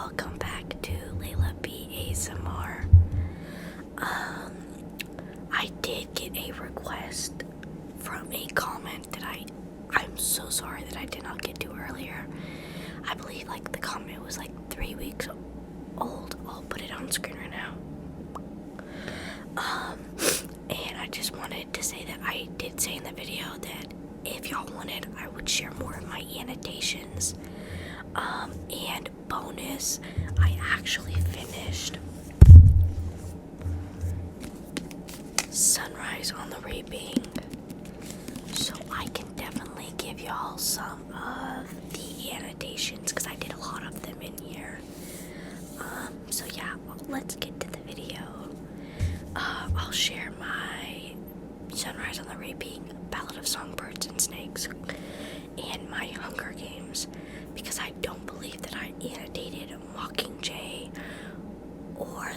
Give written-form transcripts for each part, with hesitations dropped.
welcome back to Layla B ASMR. I did get a request from a comment that I'm so sorry that I did not get to earlier. I believe the comment was 3 weeks old. I'll put it on screen right now. And I just wanted to say that I did say in the video that if y'all wanted, I would share more of my annotations. And bonus, I actually finished Sunrise on the Reaping, so I can definitely give y'all some of the annotations because I did a lot of them in here. So yeah, let's get to the video. I'll share my Sunrise on the Reaping, Ballad of Songbirds and Snakes, and my Hunger Games, because I don't believe that I annotated Mockingjay or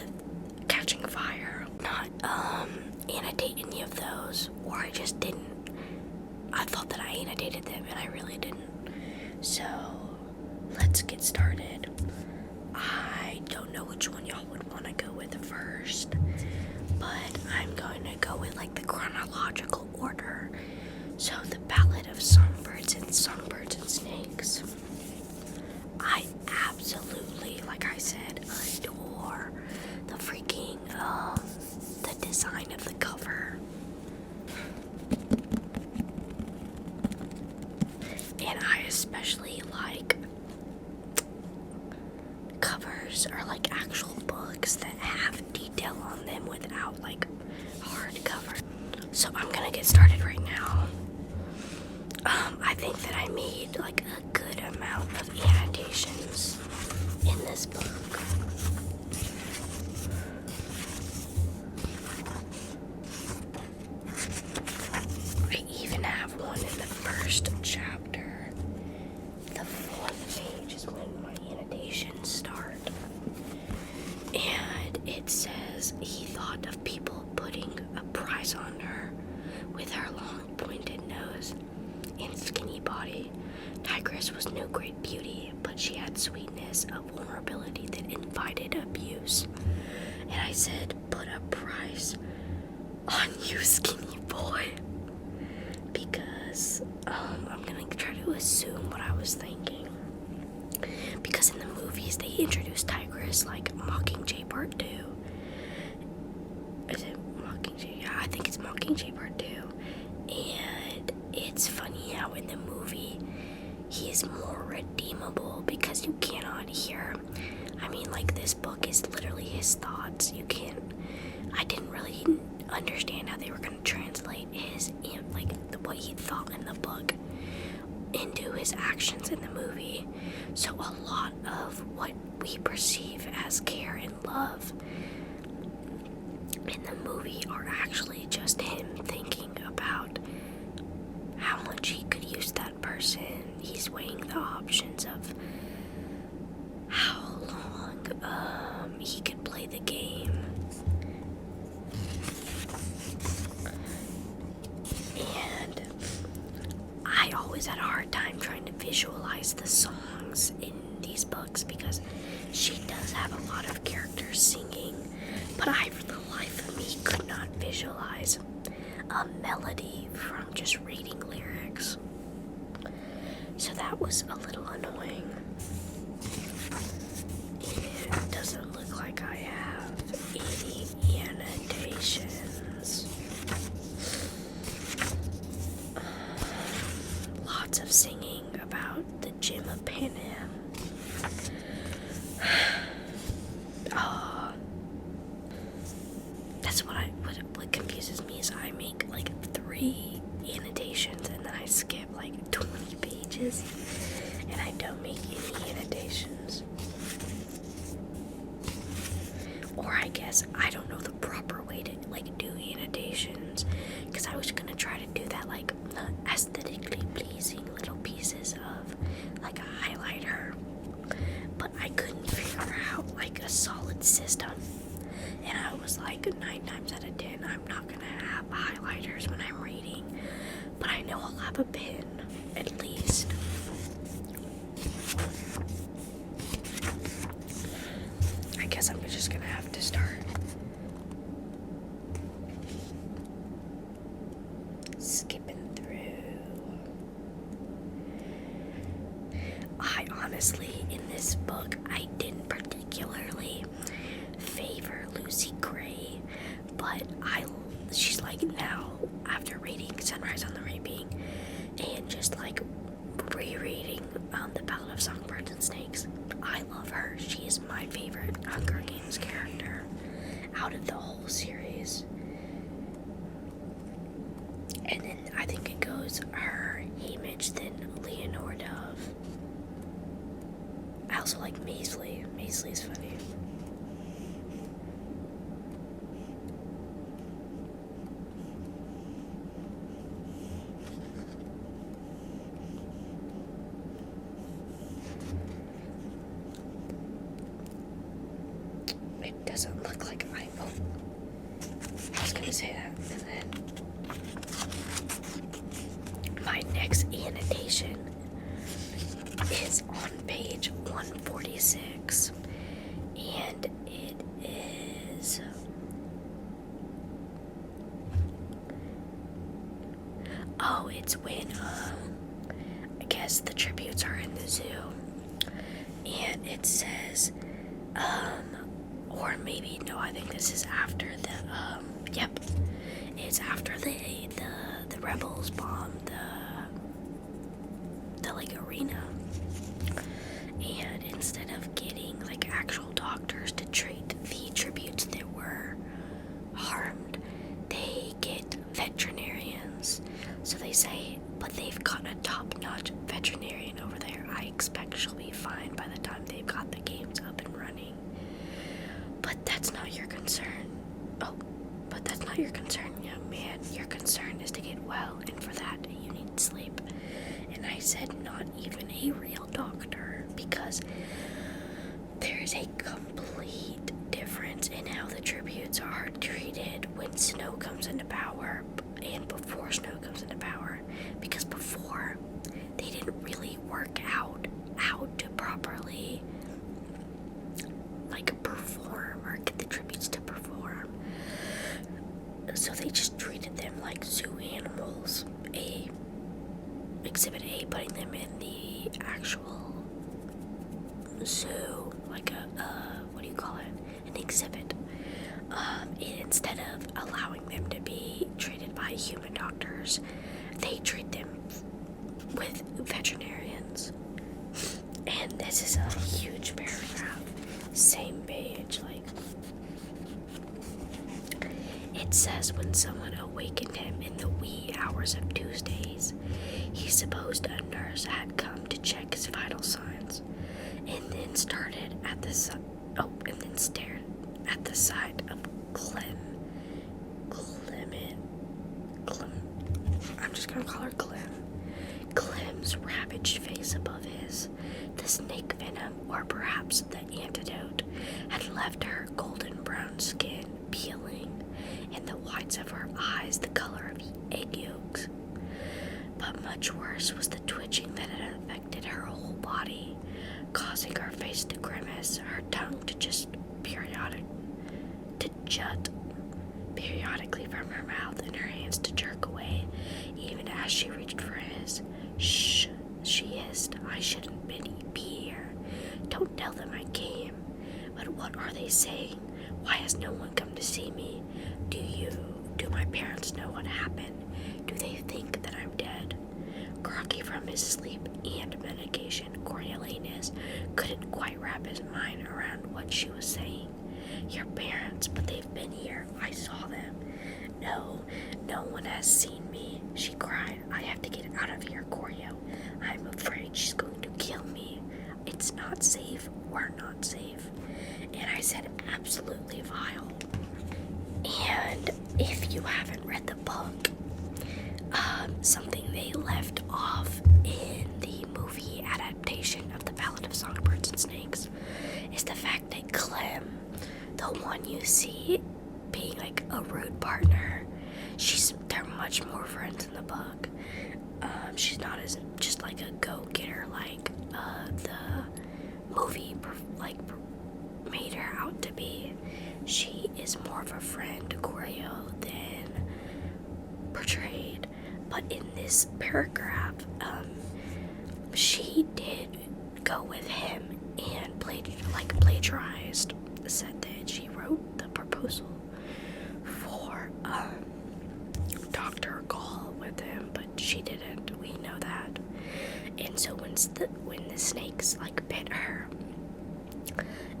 Catching Fire. Not annotate any of those, or I just didn't. I thought that I annotated them and I really didn't. So let's get started. I don't know which one y'all would want to go with first, but I'm going to go with the chronological order. So the Ballad of Songbirds and Snakes. I absolutely, like I said, adore the freaking the design of the cover. And I especially like covers or actual books that have detail on them without hardcover. So I'm gonna get started right now. I think that I made a good amount of annotations in this book. I even have one in the first chapter. The fourth page is when my annotations start. And it says, he thought of people putting a price on her with her long pointed nose and skinny body. Tigress was no great beauty, but she had sweetness, a vulnerability that invited abuse. And I said, put a price on you, skinny boy. Because I'm gonna try to assume what I was thinking. Because in the movies they introduced Tigress Mockingjay Part 2. Is it Mockingjay? Yeah, I think it's Mockingjay Part 2. And it's funny how in the movie he is more redeemable because you cannot hear. This book is literally his thoughts. I didn't really understand how they were going to translate his, what he thought in the book into his actions in the movie. So a lot of what we perceive as care and love in the movie are actually just him thinking about how much he could use that person. He's weighing the options of how long he could play the game. And I always had a hard time trying to visualize the songs in these books because she does have a lot of characters singing, but I, for the life of me, could not visualize a melody from just reading lyrics. So that was a little annoying. It doesn't look like I have any annotations. Lots of singing about the Gem of Panem. That's what confuses me is I make 3 annotations and then I skip 20 pages and I don't make any annotations. Or I guess I don't know the proper way to do annotations, because I was gonna try to do that aesthetically pleasing little pieces of a highlighter, but I couldn't figure out a solid system. And I was 9 times out of 10 I'm not gonna have highlighters when I'm reading, but I know I'll have a pen at least. I honestly, in this book, I didn't particularly favor Lucy Gray, but she's like now, after reading Sunrise on the Reaping and just like rereading The Ballad of Songbirds and Snakes, I love her. She is my favorite Hunger Games character out of the whole series. And then I think it goes her, Haymitch, then Leonore Dove. I also like Maisley. Maisley's funny. It doesn't look like I was gonna say that. And then my next annotation is on page 146, and it is it's when I guess the tributes are in the zoo, and it says or maybe no, I think this is after the yep, it's after the rebels bombed the like arena, and instead of getting like actual doctors to treat the tributes that were harmed, they get veterinarians. So they say, but they've got a top-notch veterinarian over there. I expect she'll be fine by the time they've got the games up and running. But that's not your concern. Oh, but that's not your concern, young man. Your concern is to get well, and for that you need sleep. And I said, not even a real doctor, because there is a complete difference in how the tributes are treated when Snow comes into power and before Snow comes into power. Because before, they didn't really work out how to properly like perform or get the tributes to perform. So they just treated them like zoo animals. Exhibit A, putting them in the actual zoo, like what do you call it? An exhibit. Instead of allowing them to be treated by human doctors, they treat them with veterinarians. And this is a huge paragraph. Same page, like. It says when someone awakened him in the wee hours of Tuesdays, he supposed a nurse had come to check his vital signs, and then stared at the sight of I'm just gonna call her Clem. Clem's ravaged face above his. The snake venom, or perhaps the antidote, had left her golden brown skin peeling, and the whites of her eyes the color of egg yolks. But much worse was the twitching that had affected her whole body, causing her face to grimace, her tongue to jut periodically from her mouth, and her hands to jerk away, even as she reached for his. "Shh," she hissed. "I shouldn't be here. Don't tell them I came. But what are they saying? Why has no one come to see me? Do my parents know what happened? Do they think that I'm dead?" Groggy from his sleep and medication, Coriolanus couldn't quite wrap his mind around what she was saying. "Your parents, but they've been here. I saw them." No one has seen me," she cried. "I have to get out of here, Corio. I'm afraid she's going to kill me. It's not safe. We're not safe." And I said, absolutely vile. And if you haven't read the book, something they left off in the movie adaptation of The Ballad of Songbirds and Snakes is the fact that Clem, the one you see being like a rude partner, they're much more friends in the book. She's not as just like a go-getter like the movie made her out to be. She is more of a friend to Corio than portrayed. But in this paragraph, she did go with him and plagiarized, said that she wrote the proposal for Dr. Gall with him, but she didn't. We know that. And so when the snakes bit her,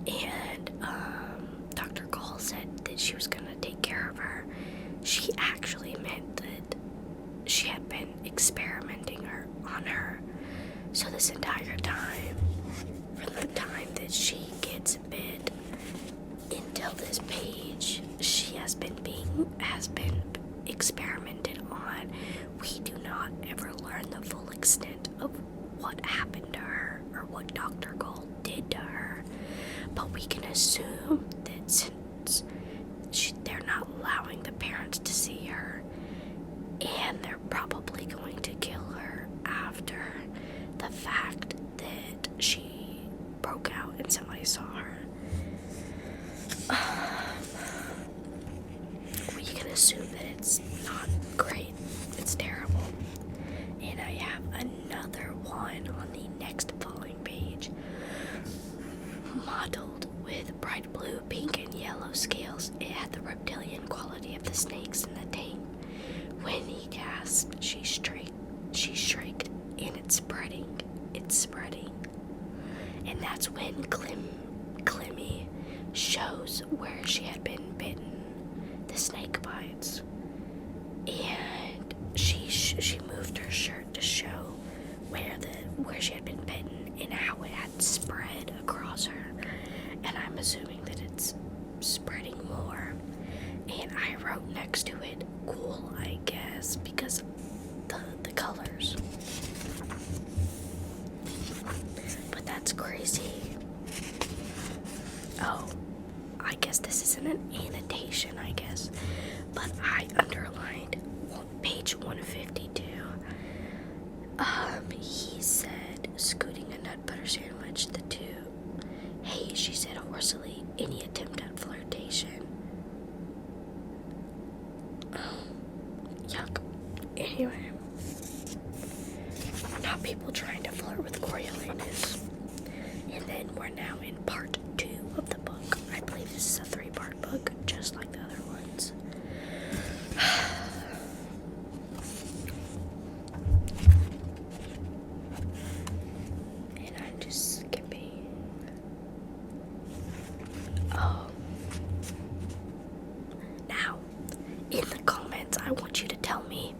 and Dr. Gall said that she was gonna take care of her, she actually meant that she had been experimenting on her. So this entire time, from the time that she gets bit until this page, she has been experimented on. We do not ever learn the full extent of what happened to her or what Dr. Gall did to her, but we can assume that since they're not allowing the parents to see her, and they're probably going to kill her after the fact that she broke out and somebody saw her, we can assume that it's not great. It's terrible. And I have another one on the next following page, mottled with bright blue, pink, and yellow scales. It had the reptilian quality of the snakes in the tank. When he gasped, she shrieked, and it's spreading. And that's when Clemmy shows where she had been bitten, the snake bites. And she moved her shirt to show where she had been bitten and how it had spread across her. And I'm assuming that it's spreading more. And I wrote next to it, cool, I guess, because the colors. But that's crazy. Oh, I guess this isn't an annotation, I guess. But I underlined page 152. He said, scooting a nut butter sandwich, the two. Hey, she said hoarsely, any attempt at flirtation. Yuck. Anyway, not people trying to flirt with Coriolanus. And then we're now in part 2 of the book. I believe this is a 3-part book, just like the other ones. And I'm just skipping. Oh. Now, in the comments, I want you to tell me,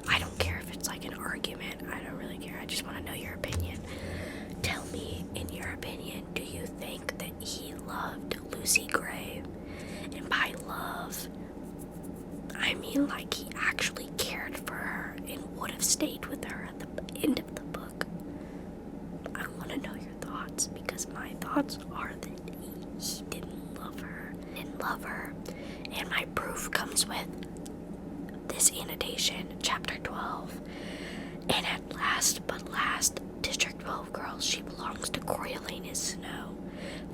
I don't care if it's like an argument, I don't really care, I just want to know your opinion. Tell me, in your opinion, do you think that he loved Lucy Gray? And by love, I mean like he actually cared for her and would have stayed with her at the end of the book. I want to know your thoughts, because my thoughts are that he didn't love her. And my proof comes with this annotation, chapter 12. And at last, District 12 girls, she belongs to Coriolanus Snow.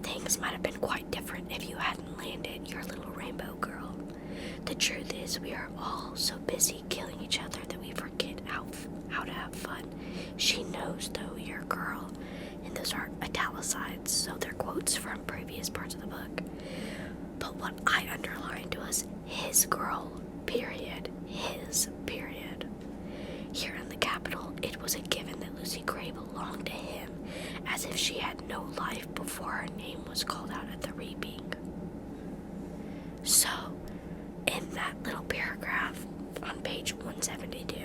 Things might have been quite different if you hadn't landed, your little rainbow girl. The truth is, we are all so busy killing each other that we forget how to have fun. She knows, though, your girl. And those are italicized, so they're quotes from previous parts of the book. But what I underlined was his girl, period. His, period. Here in the capital, it was a given that Lucy Gray belonged to him, as if she had no life before her name was called out at the reaping. So, in that little paragraph on page 172,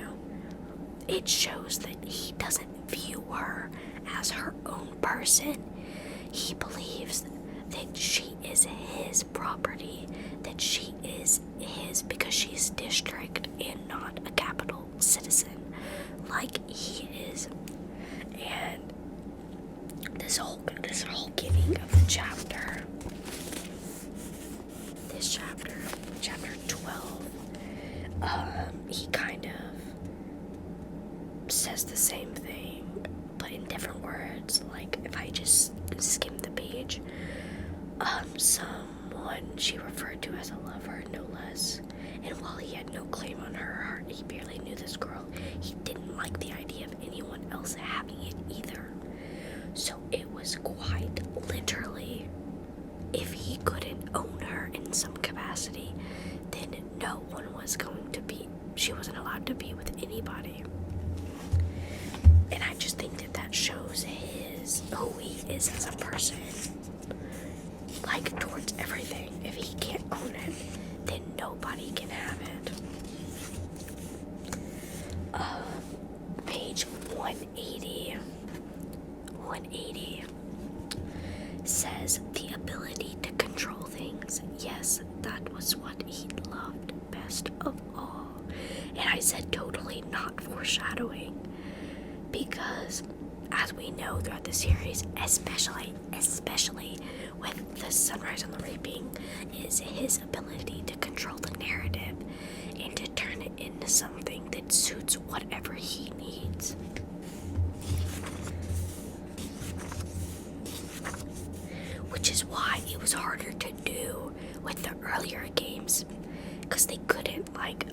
it shows that he doesn't view her as her own person. He believes that she is his property, that she is his because she's district and not a capital citizen like he is. And this whole beginning of the chapter, chapter 12, he kind of says the same thing, but in different words. Like, if I just skim the page, someone she referred to as a lover, no less. And while he had no claim on her heart, he barely knew this girl. He didn't like the idea of anyone else having it either. So it was quite literally, if he couldn't own her in some capacity, then no one was going to be, she wasn't allowed to be with anybody. And I just think that that shows who he is as a person. Like, towards everything. If he can't own it, then nobody can have it. Page 180 says, the ability to control things. Yes, that was what he loved best of all. And I said totally not foreshadowing, because as we know throughout the series, especially with the Sunrise on the Reaping, is his ability to control the narrative and to turn it into something that suits whatever he needs. Which is why it was harder to do with the earlier games, because they couldn't, like,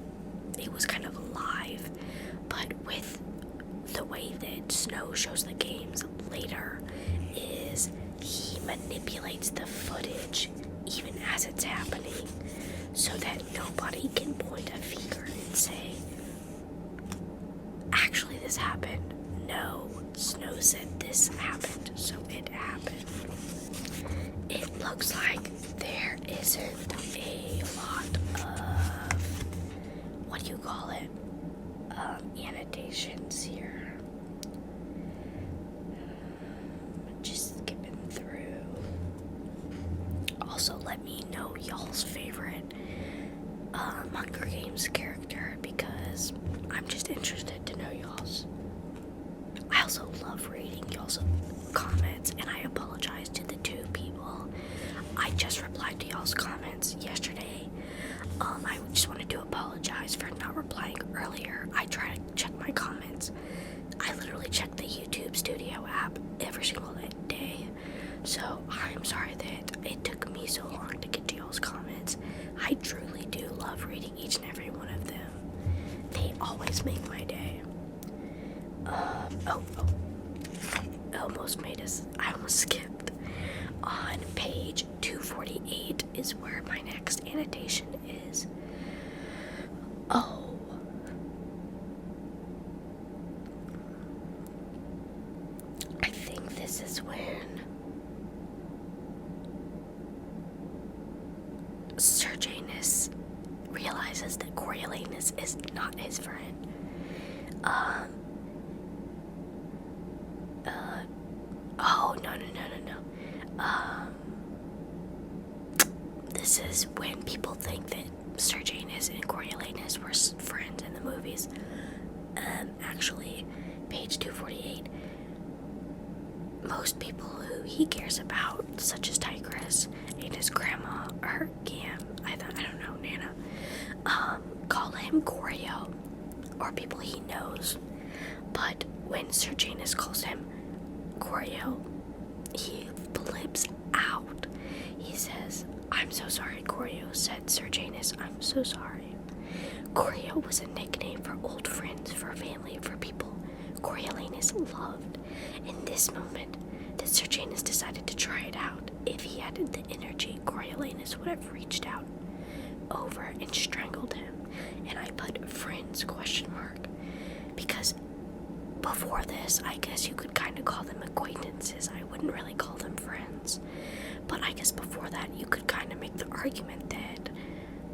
it was kind of alive. But with the way that Snow shows the games later, is he manipulates the footage even as it's happening, so that nobody can point a finger and say, actually this happened. No, Snow said this happened, so it happened. It looks like there isn't a lot of, what do you call it, annotations here. Just skipping through. Also, let me know y'all's favorite Hunger Games character, because I'm just interested to know y'all's. I also love reading y'all's comments, and I apologize to the 2 people. I just replied to y'all's comments yesterday. I just wanted to apologize for not replying earlier. I try to check my comments. I literally check the YouTube Studio app every single day. So I'm sorry that it took me so long to get to y'all's comments. I truly do love reading each and every one of them. They always make my day. I almost skipped. On page 248 is where my next annotation is. Oh. I think this is when Sir Janus realizes that Coriolanus is not his friend. This is when people think that Sir Janus and Coriolanus were friends in the movies. Actually, page 248, most people who he cares about, such as Tigris and his grandma, or Gam, I don't know, Nana, call him Corio, or people he knows. But when Sir Janus calls him Corio, he flips out. He says, "I'm so sorry, Corio," said Sir Janus. "I'm so sorry." Corio was a nickname for old friends, for family, for people Coriolanus loved. In this moment, that Sir Janus decided to try it out. If he had the energy, Coriolanus would have reached out over and strangled him. And I put friends ? Because before this, I guess you could kind of call them acquaintances. I wouldn't really call them friends. But I guess before that, you could kind of make the argument that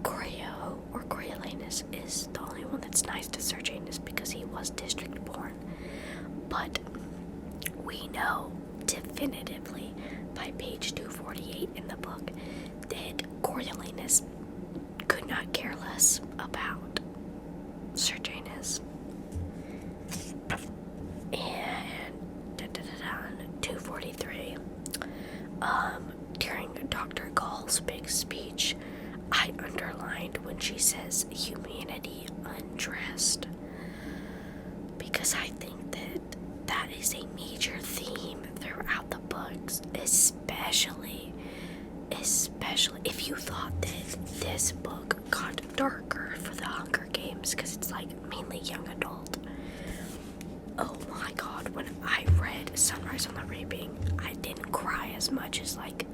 Corio or Coriolanus is the only one that's nice to Sir Janus because he was district born. But we know definitively by page 248 in the book that Coriolanus could not care less about Sir Janus. And 243, during Dr. Gall's big speech, I underlined when she says humanity undressed, because I think that is a major theme throughout the books, especially if you thought that this book got darker for the Hunger Games, because it's like mainly young adult. Oh my god, when I read Sunrise on the Reaping, I didn't cry as much as like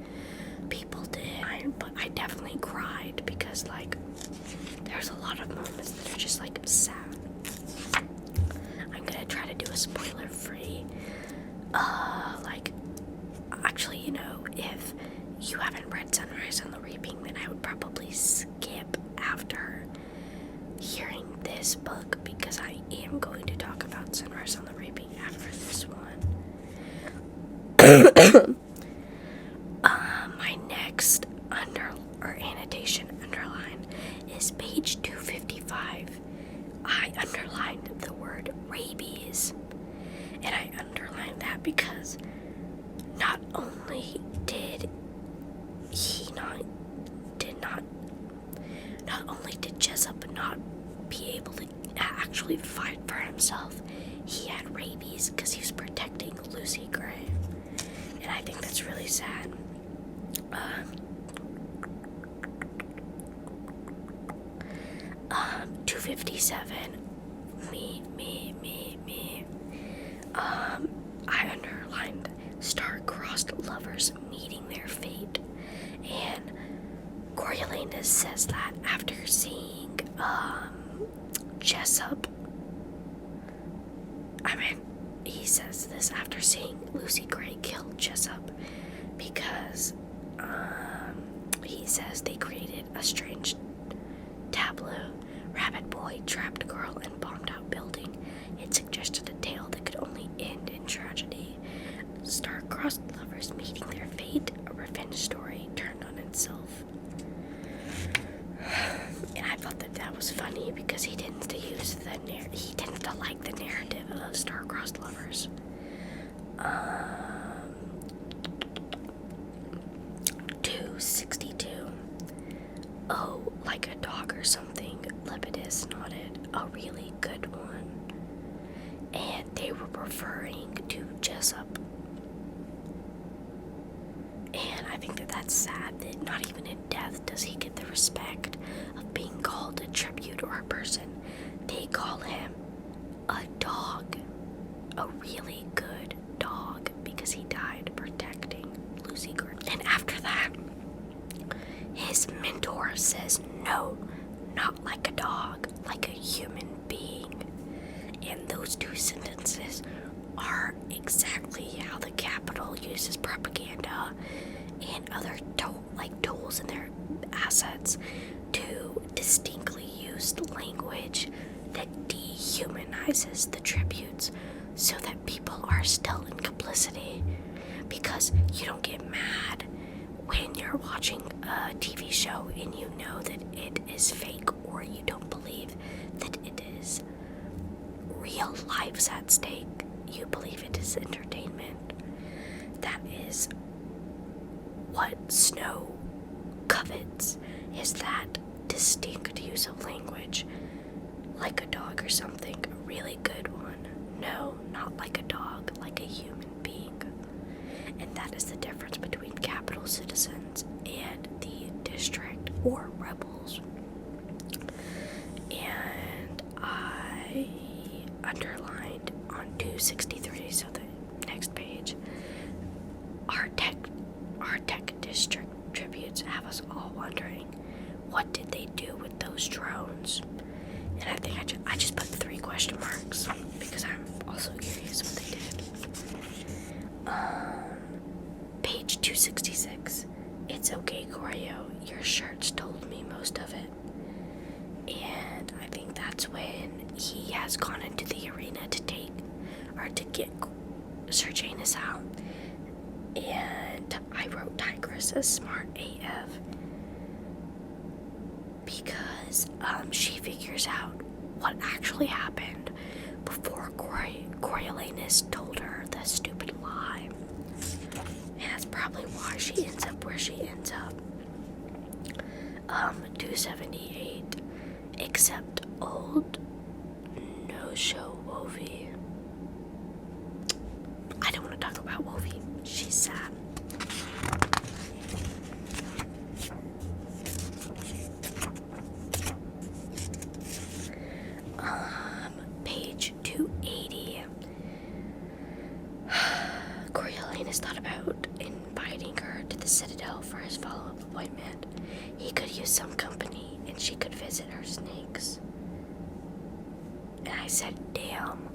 people did, but I definitely cried because like there's a lot of moments that are just like sad. I'm gonna try to do a spoiler free like, actually, you know, if you haven't read Sunrise on the Reaping, then I would probably skip after hearing this book, because I am going to talk about Sunrise on the Reaping after this one. My next annotation underline is page 255. I underlined the word rabies, and I underlined that because not only did Jessup not be able to actually fight for himself, he had rabies because he was protecting Lucy Gray, and I think that's really sad. 257. Me. I underlined star-crossed lovers meeting their fate, and Coriolanus says that after seeing Jessup. He says this after seeing Lucy Gray kill Jessup, because he says they created a strange tableau. Rabbit boy trapped girl and bombed out building. It suggested a tale that could only end in tragedy. Star-crossed lovers meeting their fate, a revenge story turned on itself. And I thought that was funny because he tends to like the narrative of star-crossed lovers. 262. Oh, like a dog or something, Lepidus nodded. A really good one. And they were referring to Jessup. And I think that's sad that not even in death does he get the respect of being called a tribute or a person. They call him a dog. A really good dog, because he died protecting Lucy Gray. And after that, his mentor says, no, not like a dog, like a human being. And those two sentences are exactly how the Capitol uses propaganda and other tools in their assets to distinctly use language that dehumanizes the tributes so that people are still in complicity, because you don't get mad when you're watching a TV show and you know that it is fake, or you don't believe that it is real lives at stake. You believe it is entertainment. That is what Snow covets, is that distinct use of language, like a dog or something, a really good one. No, not like a dog, like a human being. And that is the difference between Capitol citizens and the district or rebels. And I underlined on 263, so the next page, our tech district tributes have us all wondering, what did they do with those drones? And I think I just put 3 question marks because I'm also curious what they did. Page 266. It's okay, Corio. Your shirts told me most of it. And I think that's when he has gone into the arena to get Sir Janus out. And I wrote Tigress as smart AF because she figures out what actually happened before Coriolanus told her the stupid lie. And that's probably why she ends up where she ends up. 278. Except old no-show Wolfie. I don't want to talk about Wolfie. She's sad. Page 280. has thought about inviting her to the Citadel for his follow-up appointment. He could use some company, and she could visit her snakes. And I said, damn.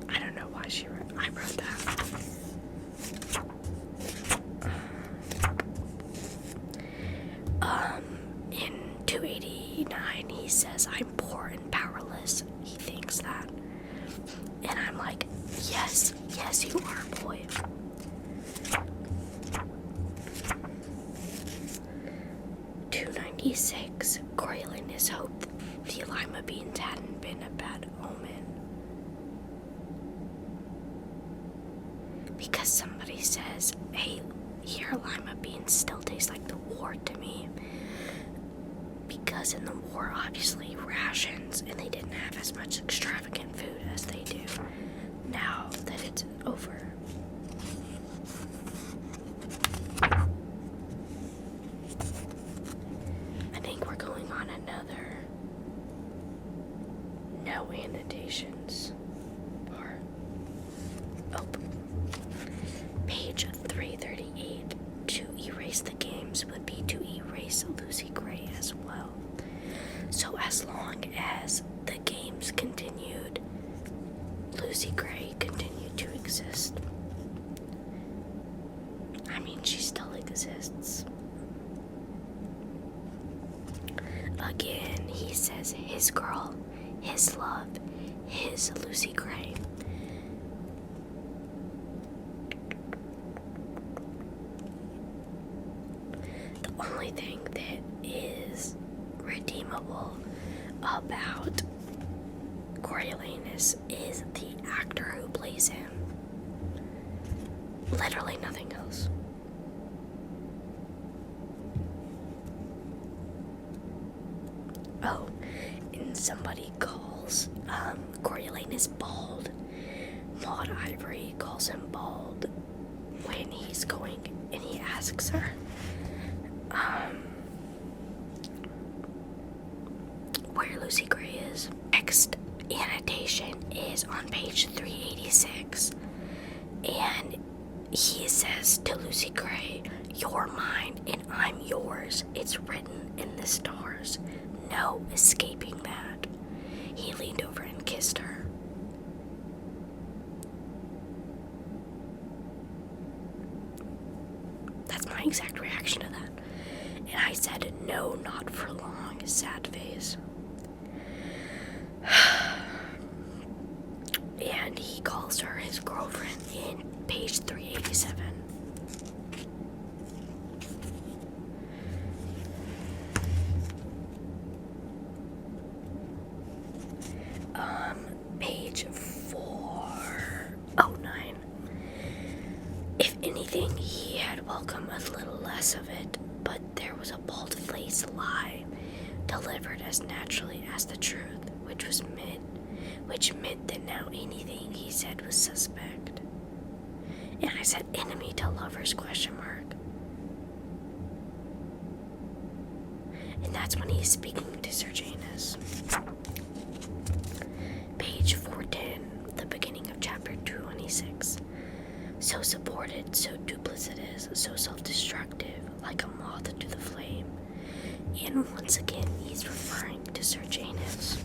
I don't know why I wrote that. In 289, he says, I'm poor and powerless. He thinks that. And I'm like, yes, you are, boy. $296. Coriolanus hoped the lima beans hadn't been a bad omen. Because somebody says, hey, here lima beans still taste like the war to me. Because in the war, obviously, rations, and they didn't have as much extravagant food as they do now that it's over. I think we're going on another no annotations part. Oh, page 338. To erase the games would be to erase Lucy Gray as well. So as long as the games continued, Lucy Gray continued to exist. I mean, she still exists. Again, he says his girl, his love, his Lucy Gray. The only thing that is redeemable about Coriolanus is the actor who plays him. Literally nothing else. Oh, and somebody calls Coriolanus bald. Maud Ivory calls him bald when he's going, and he asks her, where Lucy Gray is. Next annotation is on page 386, and he says to Lucy Gray, you're mine and I'm yours. It's written in the stars. No escaping that. He leaned over and kissed her. That's my exact reaction to that. And I said, no, not for long. Sad face. And he calls her his girlfriend in page 387. Page 409. If anything, he had welcomed a little less of it, but there was a bald-faced lie delivered as naturally as the truth, which meant that now anything he said was suspect. And I said, enemy to lovers, ? And that's when he's speaking to Sir Janus. Page 410, the beginning of chapter 226. So supported, so duplicitous, so self-destructive, like a moth to the flame. And once again, he's referring to Sir Janus.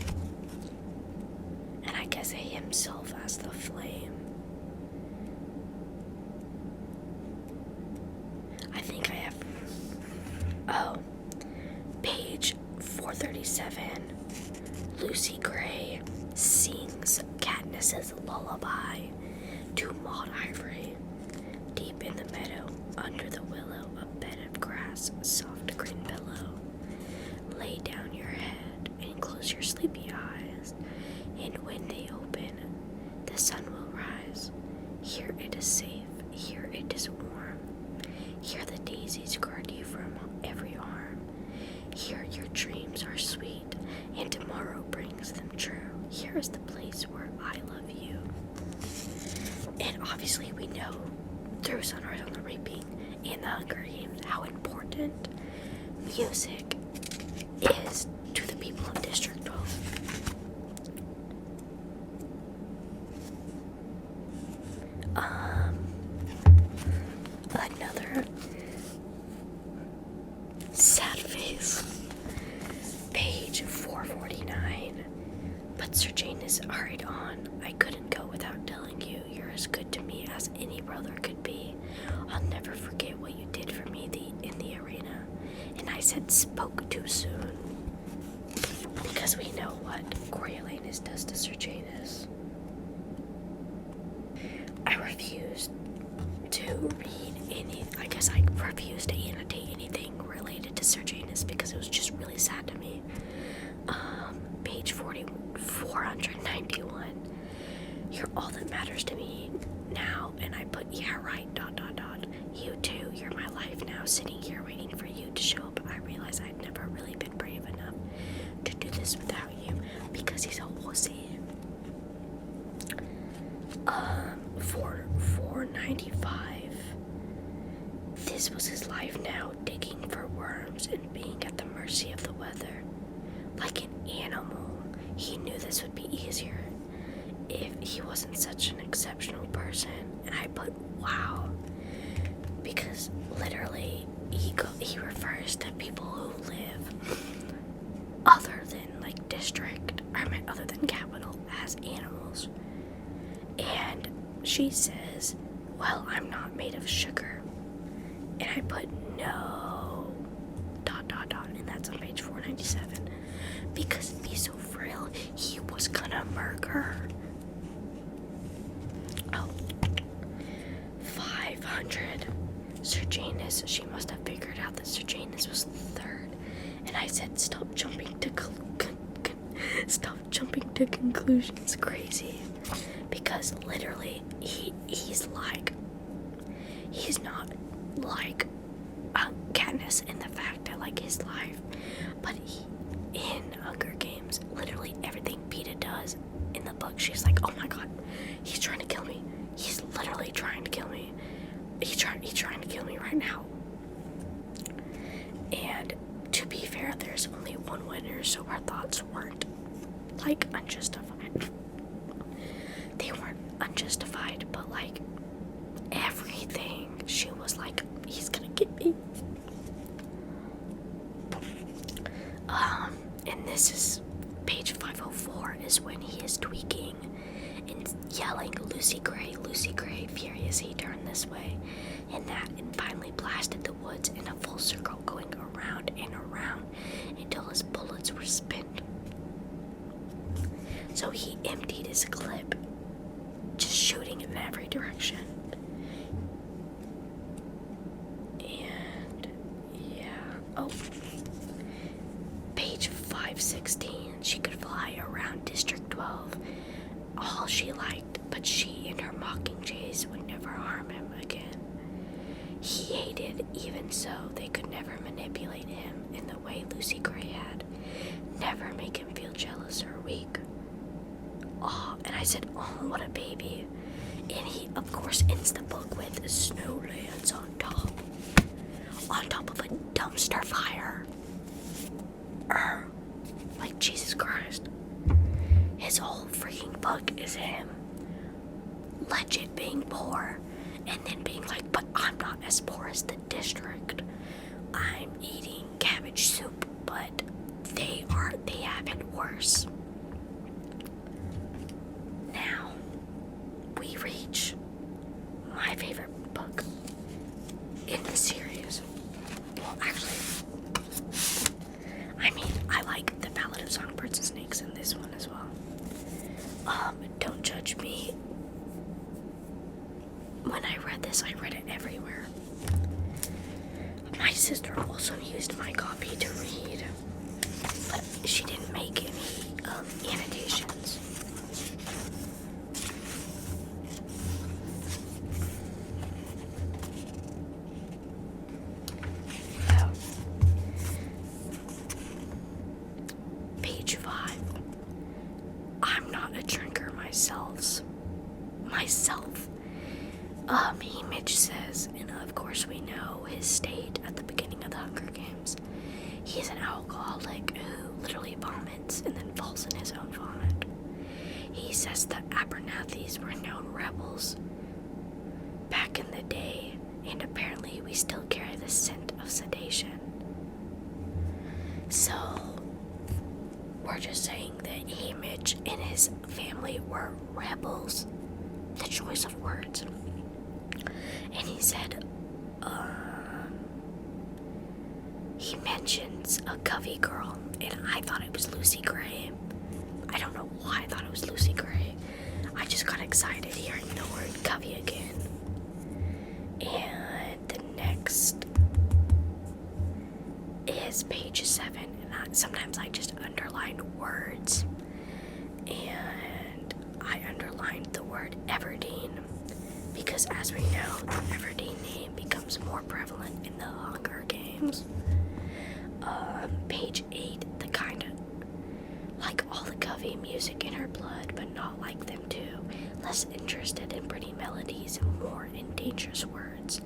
And I guess himself as the flame. I think I have... Oh. Page 437. Lucy Gray sings Katniss's lullaby to Maud Ivory. Deep in the meadow, under the willow, a bed of grass, a soft green pillow. Lay down your head and close your sleepy eyes, and when they open, the sun will rise. Here it is safe, here it is warm. Here the daisies guard you from every harm. Here your dreams are sweet, and tomorrow brings them true. Here is the place where I love you. And obviously we know through Sunrise on the Reaping and the Hunger Games how important music is to the people of District 12. Another sad face. Page 449. But Sir Janus hurried on. I couldn't go without telling you. You're as good to me as any brother could be. I'll never forget what you did for me in the arena. And I said spoke too soon. Because we know what Coriolanus does to Sir Janus. I refused to read I guess I refused to annotate anything related to Sir Janus because it was just really sad to me. Page 491. You're all that matters to me now, and I put yeah right ... You too, you're my life now. Sitting here waiting for you to show up, I realize I'd never really been brave enough to do this without you because he's a wussy. 495. This was his life now, digging for worms and being at the mercy of the weather. Like an animal, he knew this would be easier if he wasn't such an exceptional person. And I put wow, because literally he refers to people who live other than like other than capital as animals. And she says, well, I'm not made of sugar. And I put no ... and that's on page 497. Because he's so frail, he was gonna murder her. Oh, 500. Sir Janus, she must have figured out that Sir Janus was third. And I said, stop jumping to conclusions, crazy. Because literally, he's not like Katniss in the fact that like his life, but in Hunger Games, literally everything Peeta does in the book, she's like, oh my god, he's trying to kill me. He's literally trying to kill me. He's trying to kill me right now. And to be fair, there's only one winner, so her thoughts weren't like unjustified. They weren't unjustified, but like everything, she was like, he's gonna get me. And this is page 504 is when he is tweaking and yelling, Lucy Gray, furious he turned this way and that, and finally blasted the woods in a full circle, going around and around until his bullets were spent. So he emptied his clip, just shooting in every direction. And yeah, oh, page 516, she could fly around District 12, all she liked, but she and her mockingjays would never harm him again. He hated, even so, they could never manipulate him in the way Lucy Gray had, never make him feel jealous or weak. Oh, and I said, oh, what a baby. And he, of course, ends the book with snowlands on top of a dumpster fire. Like, Jesus Christ. His whole freaking book is him legit being poor, and then being like, but I'm not as poor as the district. I'm eating cabbage soup, but they have it worse. Now, we reach my favorite book in the series. Well, actually, I mean, I like The Ballad of Songbirds and Snakes in this one as well. Don't judge me. When I read this, I read it everywhere. My sister also used my copy to read, but she didn't make any annotations. Page 5. I'm not a drinker myself. Mitch says, and of course we know his state at the beginning of the Hunger Games. He is an alcoholic who literally vomits and then falls in his own vomit. He says that Abernathy's were known rebels, back in the day, and apparently we still carry the scent of sedation. So, we're just saying that Hamish and his family were rebels. The choice of words. And he said, he mentions a Covey girl, and I thought it was Lucy Gray. I don't know why I thought it was Lucy Gray. I just got excited hearing the word Covey again. And the next is page 7, and sometimes I just underline words. And I underlined the word Everdeen, because as we know, the Everdeen name becomes more prevalent in the Hunger Games. Page 8, the kind of like all the Covey music in her blood, but not like them too. Less interested in pretty melodies and more in dangerous words,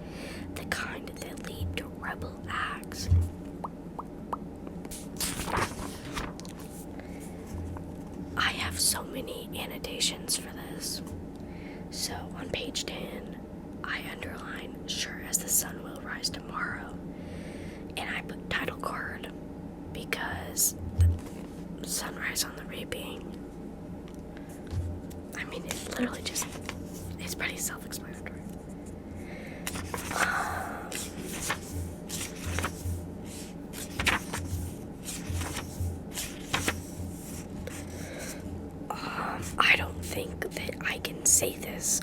the kind that lead to rebel acts. I have so many annotations for this. So on page 10, I underline "sure as the sun will rise tomorrow," and I put title card because the sunrise on the reaping. I mean, it's literally just, it's pretty self-explanatory. I don't think that I can say this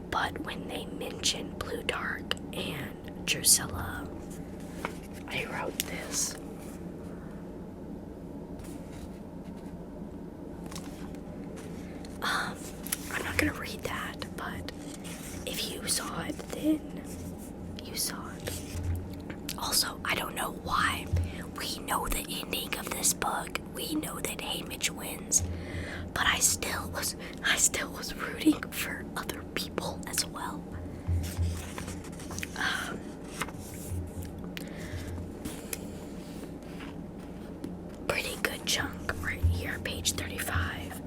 but when they mention Plutarch and Drusilla, I wrote this. I'm not gonna read that, but if you saw it, then you saw it. Also, I don't know why. We know the ending of this book. We know that Hamish wins, but I still was rooting for other people as well. Pretty good chunk right here, page 35.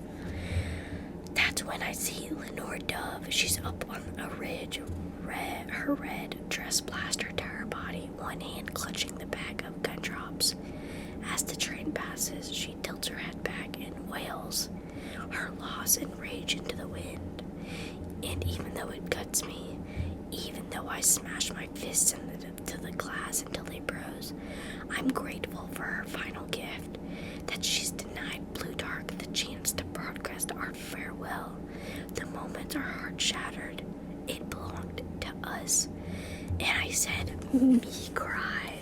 That's when I see Lenore Dove. She's up on a ridge, her red dress plastered to her body, one hand clutching the bag of gumdrops. As the train passes, she tilts her head back and wails her loss and rage into the wind. And even though it cuts me, even though I smash my fists into the glass until they bruise, I'm grateful for her final gift, that she's denied Plutarch the chance to broadcast our farewell. The moment our heart shattered, it belonged to us. And I said, me cry.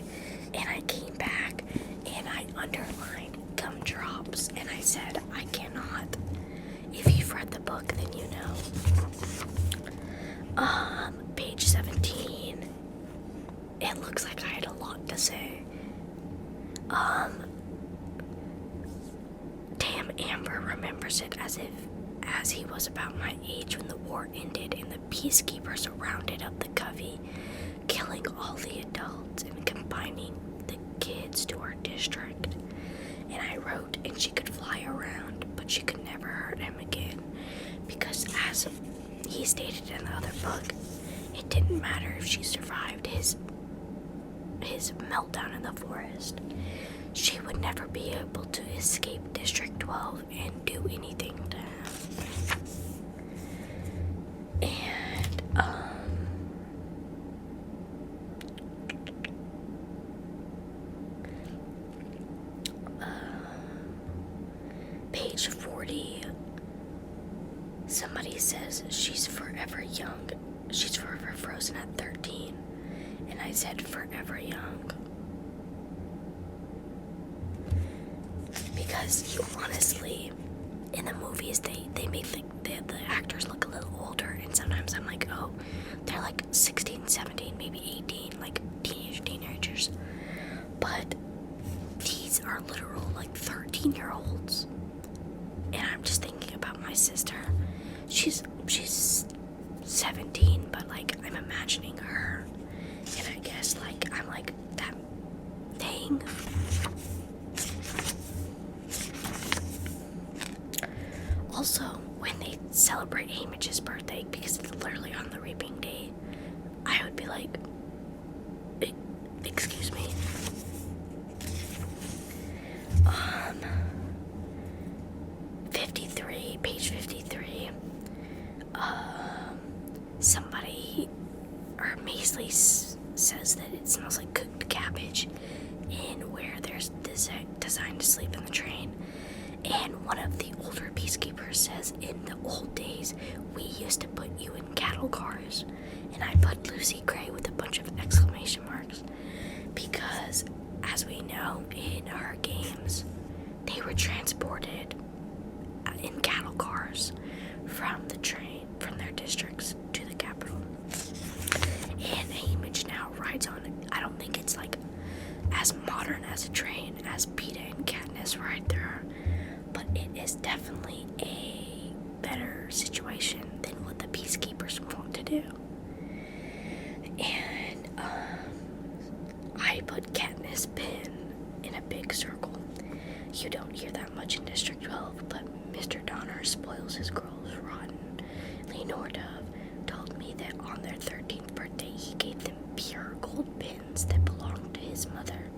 And I came back and I underlined gumdrops and I said, I cannot. If you've read the book, then you know. Page 17. It looks like I had a lot to say. Damn, Amber remembers it as he was about my age when the war ended and the peacekeepers rounded up the Covey, killing all the adults and confining the kids to our district. And I wrote, and she could fly around, but she could never hurt him again, because as he stated in the other book, it didn't matter if she survived his meltdown in the forest. She would never be able to escape District 12 and do anything to him. And, page 40, somebody says she's forever young. She's forever frozen at 13. And I said forever young. Because you honestly, in the movies, they make the actors look a little older, and sometimes I'm like, oh, they're like 16, 17, maybe 18, like teenagers. But these are literal like 13-year-olds. And I'm just thinking about my sister. She's 17, but like I'm imagining her, and I guess like I'm like that thing. Also, celebrate Hamich's birthday because it's literally on the reaping day, I would be like, excuse me. Page 53. Somebody, or Maisley says that it smells like cooked cabbage in where there's designed to sleep in the train. And one of the older peacekeepers says, in the old days, we used to put you in cattle cars. And I put Lucy Gray with a bunch of exclamation marks. Because, as we know, in our games, they were transported in cattle cars from the train, from their districts to the capital. And Haymitch now rides on it. I don't think it's like as modern as a train as Peeta and Katniss ride there, but it is definitely a better situation than what the peacekeepers want to do. And I put Katniss pin in a big circle. You don't hear that much in District 12, but Mr. Donner spoils his girls rotten. Lenore Dove told me that on their 13th birthday he gave them pure gold pins that belonged to his mother.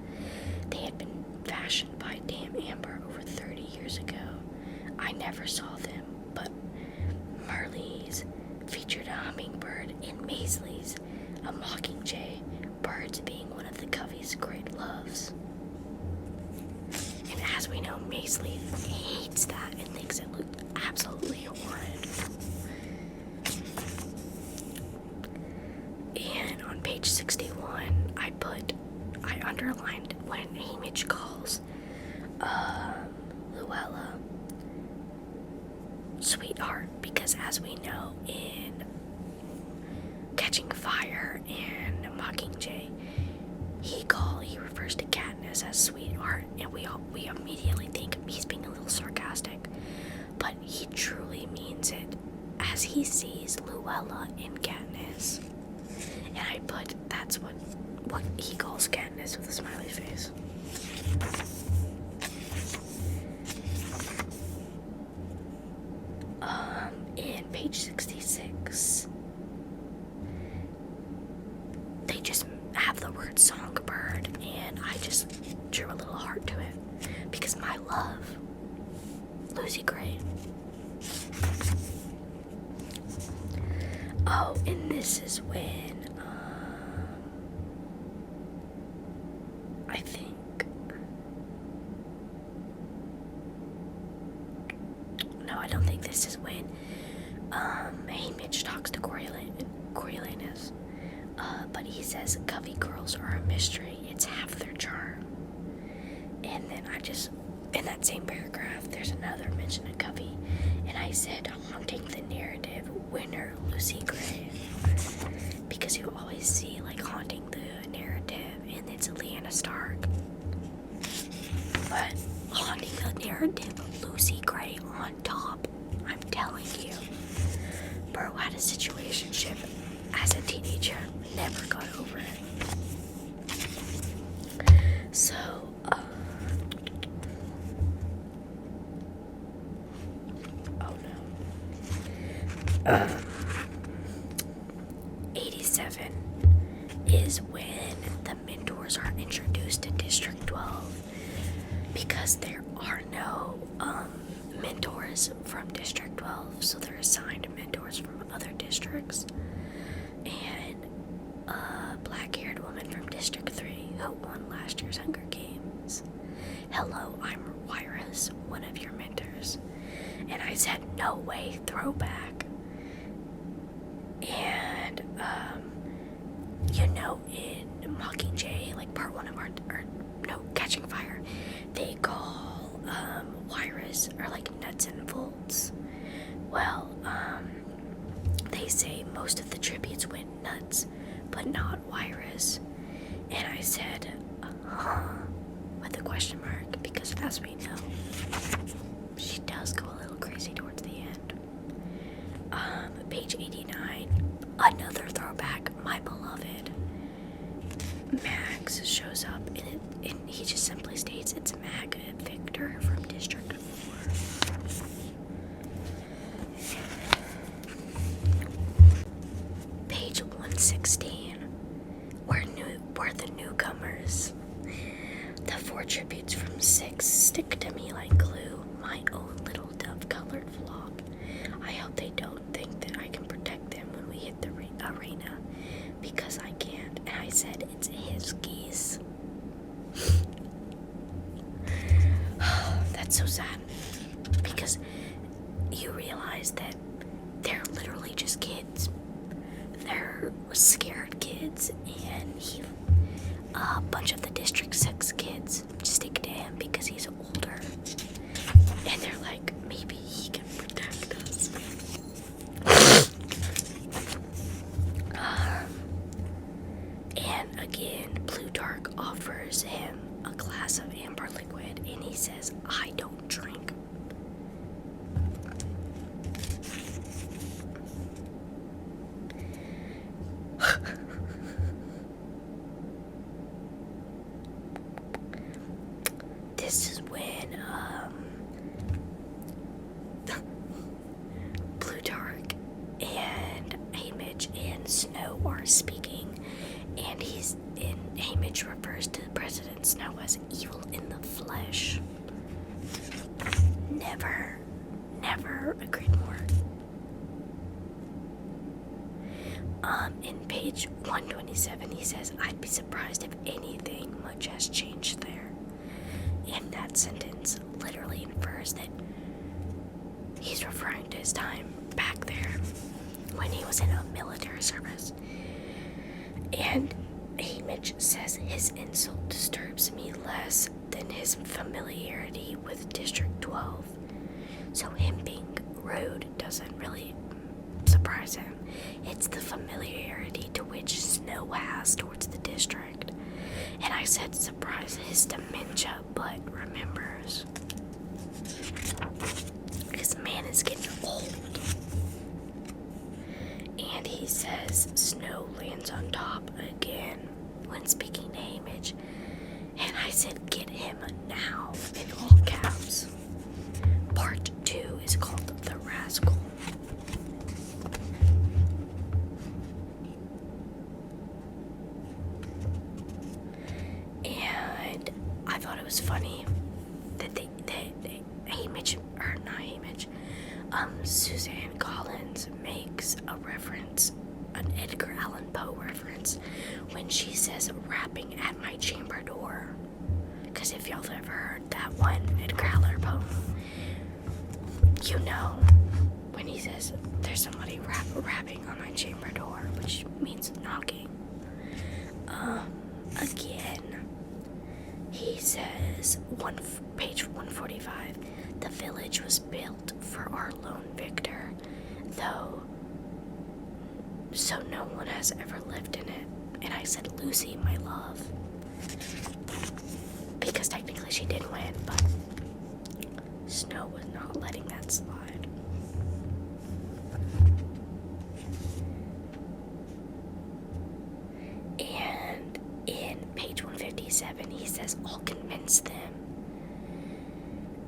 They had been fashioned by Dame Amber over 30 years ago. I never saw them, but Marley's featured a hummingbird and Maisley's a mockingjay, birds being one of the Covey's great loves. And as we know, Maisley hates that and thinks it looked absolutely horrid. And on page 61, I underlined when Haymitch calls Luella sweetheart, because as we know in Catching Fire and Mockingjay, he refers to Katniss as sweetheart, and we immediately think he's being a little sarcastic, but he truly means it as he sees Luella in Katniss. And I put that's what he calls Katniss with a smiley face. In page 66, they just have the word songbird, and I just drew a little heart to it because my love, Lucy Gray. Oh, and this is when I think no, I don't think this is when Haymitch talks to Coriolanus. But he says Covey girls are a mystery. It's half their charm. And then in that same paragraph, there's another mention of Covey. And I said, haunting the narrative, winner Lucy Gray. Because you always see, like, haunting the narrative, and it's Lyanna Stark. But haunting the narrative, Lucy Gray on top. I'm telling you. Burrow had a situationship as a teenager, never got over it. So, oh no. 87 is when the mentors are introduced to District 12, because there are no mentors from District 12, so they're assigned mentors from other districts. And a black-haired woman from District 3 who won last year's Hunger Games. Hello, I'm Wyris, one of your mentors. And I said, no way, throwback. And, in Mockingjay, like part 1 of Catching Fire, they call, Wyris, or like nuts and bolts. Well, they say most of the tributes went nuts, but not Wyris. And I said, with a question mark, because as we know, she does go a little crazy towards the end. Page 89, another throwback, my beloved. Max shows up, and he just simply states it's Mag Victor from District 4. 4 tributes from 6 stick to me like glue. My own little dove-colored flock. I hope they don't think that I can protect them when we hit the arena, because I can't. And I said it's his geese. That's so sad, because you realize that they're literally just kids. They're scared kids, and a bunch of the District 6 kids stick to him because he's older. And they're like, maybe he can protect us. And again, Plutarch offers him a glass of amber liquid, and he says, I don't drink. This is when Plutarch and Hamish and Snow are speaking, and Hamish refers to President Snow as evil in the flesh. Never agreed more. In page 127, he says, I'd be surprised if anything much has changed there. And that sentence literally infers that he's referring to his time back there when he was in a military service. And Hamish says his insult disturbs me less than his familiarity with District 12. So him being rude doesn't really surprise him. It's the familiarity to which Snow has towards the district. And I said surprise his dementia, but remembers. This man is getting old. And he says Snow lands on top again when speaking to Hamish. And I said get him now in all caps. Part 2 is called The Rascal. And I thought it was funny that Suzanne Collins makes a reference, an Edgar Allan Poe reference, when she says rapping at my chamber door. Because if y'all have ever heard that one Edgar Allan Poe, you know when he says there's somebody rapping on my chamber door, which means knocking. Again, he says, page 145, the village was built for our lone victor, so no one has ever lived in it. And I said, Lucy, my love, because technically she did win, but Snow was not letting that slide. And in page 157, he says, I'll convince them.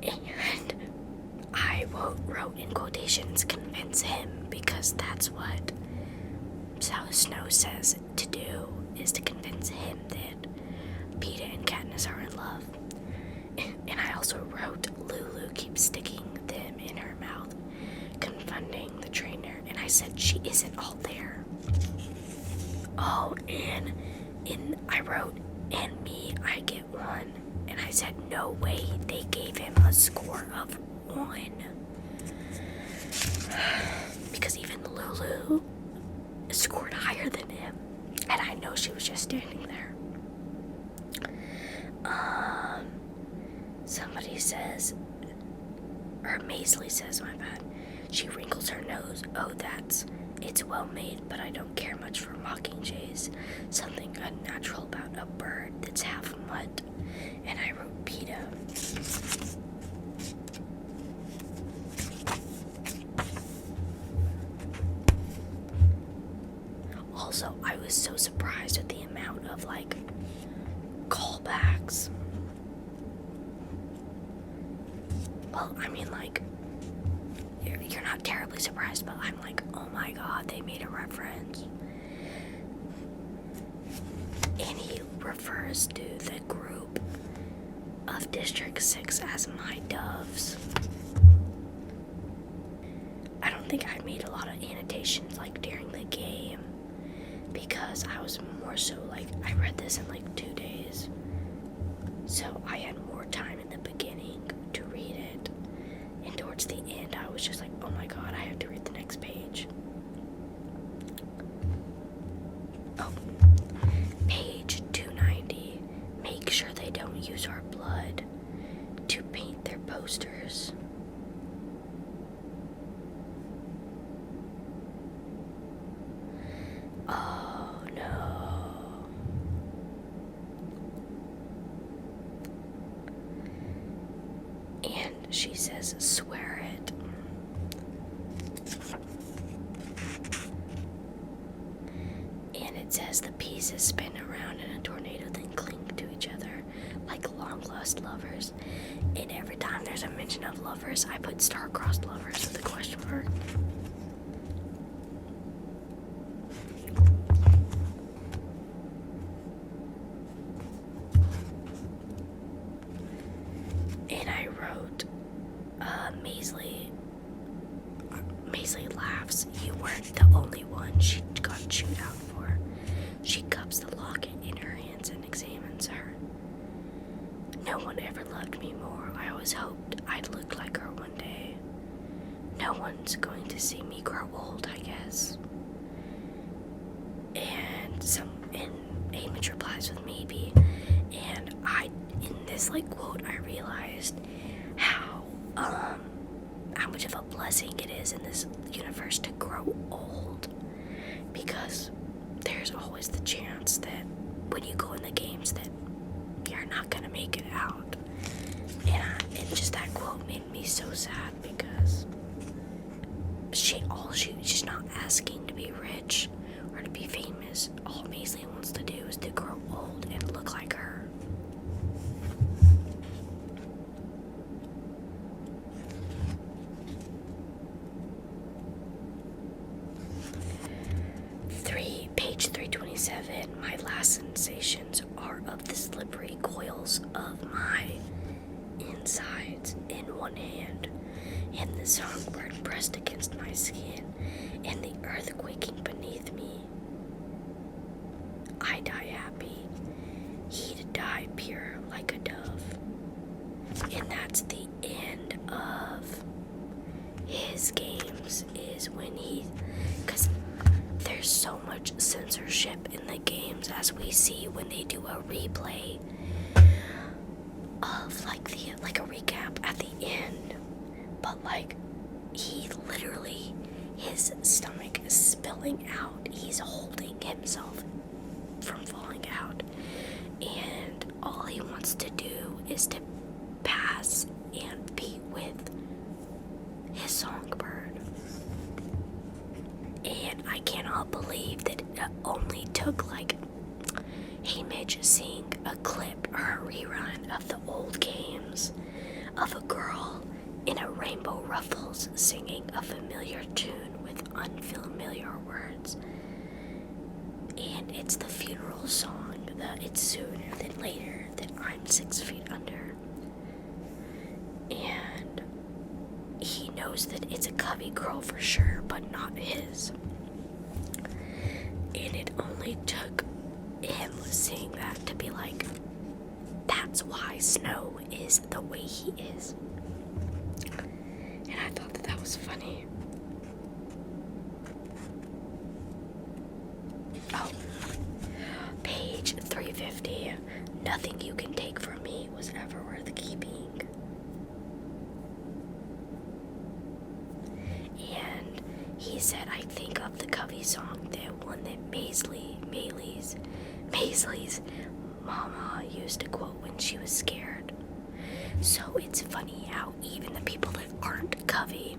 And I wrote in quotations, convince him, because that's what Snow says to do, is to convince him that Peeta and Katniss are in love. And I also wrote, Lulu keeps sticking them in her mouth, confronting the trainer. And I said, she isn't all there. Oh, and I wrote, and me, I get 1. And I said, no way, they gave him a score of 1. Because even Lulu scored higher than him. And I know she was just standing there. Somebody says, or Maisley says, my bad. She wrinkles her nose. Oh, it's well made, but I don't care much for mockingjays. Something unnatural about a bird that's half mutt. And I wrote Peeta. Also, I was so surprised at the amount of, callbacks. Well, I mean, you're not terribly surprised, but I'm like, oh my god, they made a reference. And he refers to the group of District 6 as my doves. I don't think I made a lot of annotations like during the game because I was more so like, I read this in like 2 days. So I had more time in the beginning to read it. And towards the end, I was just like, oh my god, I have to read the next page. Oh, page 290. Make sure they don't use our blood to paint their posters. Oh no. And she says, swear it. And it says the pieces spin around in a tornado, then cling to each other like long-lost lovers. And every time there's a mention of lovers, I put star-crossed lovers with a question mark. And I wrote, Maisley laughs. You weren't the only one she got chewed out for. She cups the locket in her hands and examines her. No one ever loved me more. I always hoped I'd look like her one day. No one's going to see me grow old, I guess. And Amish replies with maybe. And in this quote, I realized how much of a blessing it is in this universe to grow old, because there's always the chance that when you go in the games that you're not gonna make it out. And just that quote made me so sad because she's not asking to be rich or to be famous. All Maisley wants to do is to grow old and look like her. Page 327, my last sensations are of the slippery coils of my insides in one hand, and the songbird pressed against my skin, and the earth quaking beneath me. I die happy, he'd die pure like a dove. And that's the end of his games, is when because there's so much censorship in the games, as we see when they do a replay of like a recap at the end. But he literally, his stomach is spilling out. He's holding himself from falling out, and all he wants to do is to pass and be with his songbird. And I cannot believe that it only took Midge seeing a clip or a rerun of the old games of a girl in a rainbow ruffles singing a familiar tune with unfamiliar words. And it's the funeral song, It's Sooner Than Later That I'm 6 Feet Under. And he knows that it's a Covey girl for sure, but not his. And it only took him seeing that to be like, that's why Snow is the way he is. And I thought that was funny. Oh, page 350. Nothing you can take from me was ever worth keeping. And he said, I think of the Covey song, the one that Maisley's mama used to quote when she was scared. So it's funny how even the people that aren't Covey,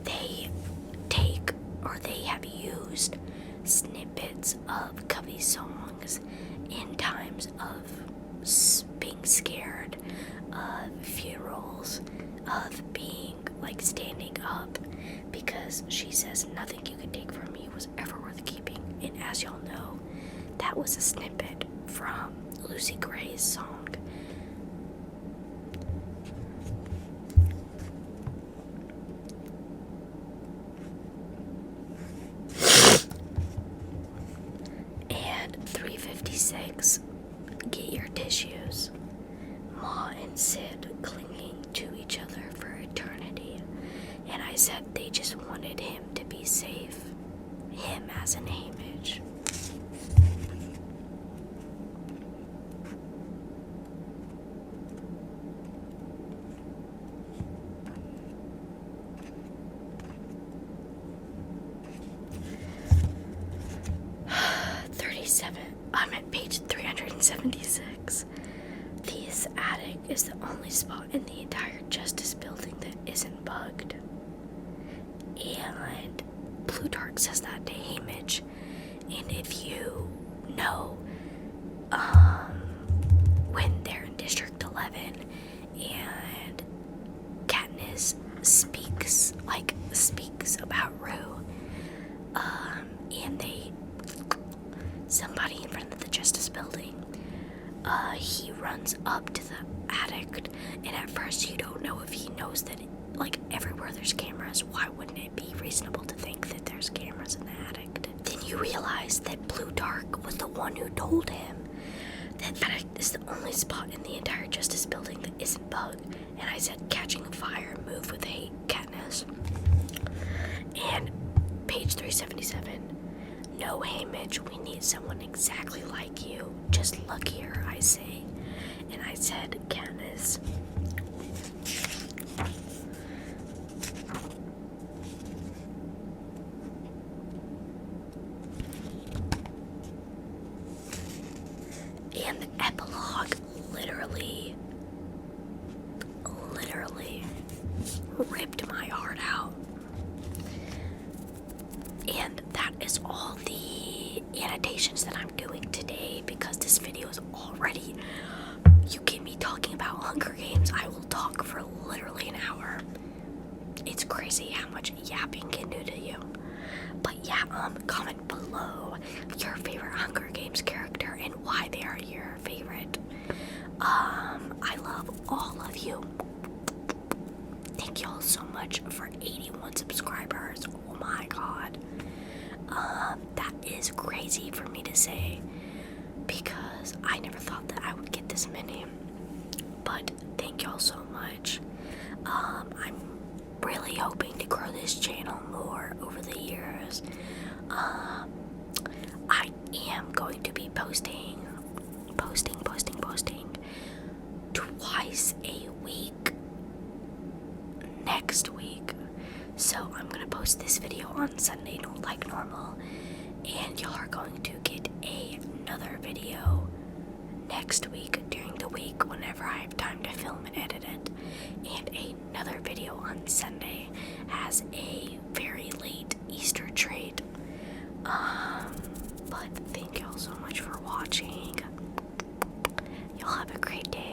they have used snippets of Covey songs in times of being scared, of funerals, of being standing up, because she says nothing you can take from me was ever worth keeping. And as y'all know, that was a snippet from Lucy Gray's song and Sid clinging to each other for eternity. And I said they just wanted him to be safe. Him as an image. I'm at page 376. This attic is the only spot in the entire Justice building that isn't bugged. And Plutarch says that to Hamish. And if you know, when they're in District 11 and Katniss speaks about Rue, and somebody in front of the Justice building, he runs up to the attic, and at first you don't know if he knows that, everywhere there's cameras, why wouldn't it be reasonable to think that there's cameras in the attic? Then you realize that Plutarch was the one who told him that attic is the only spot in the entire Justice building that isn't bugged, and I said catching fire, move with hate, Katniss. And page 377. No, Hamish, we need someone exactly like you. Just luckier, I say. And I said, Katniss. And the epilogue literally ripped my heart out. And that is all the annotations that I'm doing today, because this video is already, you get me talking about Hunger Games, I will talk for literally an hour. It's crazy how much yapping can do to you. But yeah, comment below your favorite Hunger Games character and why they are your favorite. I love all of you. Thank y'all so much for 81 subscribers. Oh my god. That is crazy for me to say, because I never thought that I would get this many. But thank y'all so much. I'm really hoping to grow this channel more over the years. I am going to be posting twice a week next week. So I'm gonna post this video on Sunday like normal, and y'all are going to get another video next week during the week whenever I have time to film and edit it, and another video on Sunday as a very late Easter treat. But thank y'all so much for watching. Y'all have a great day.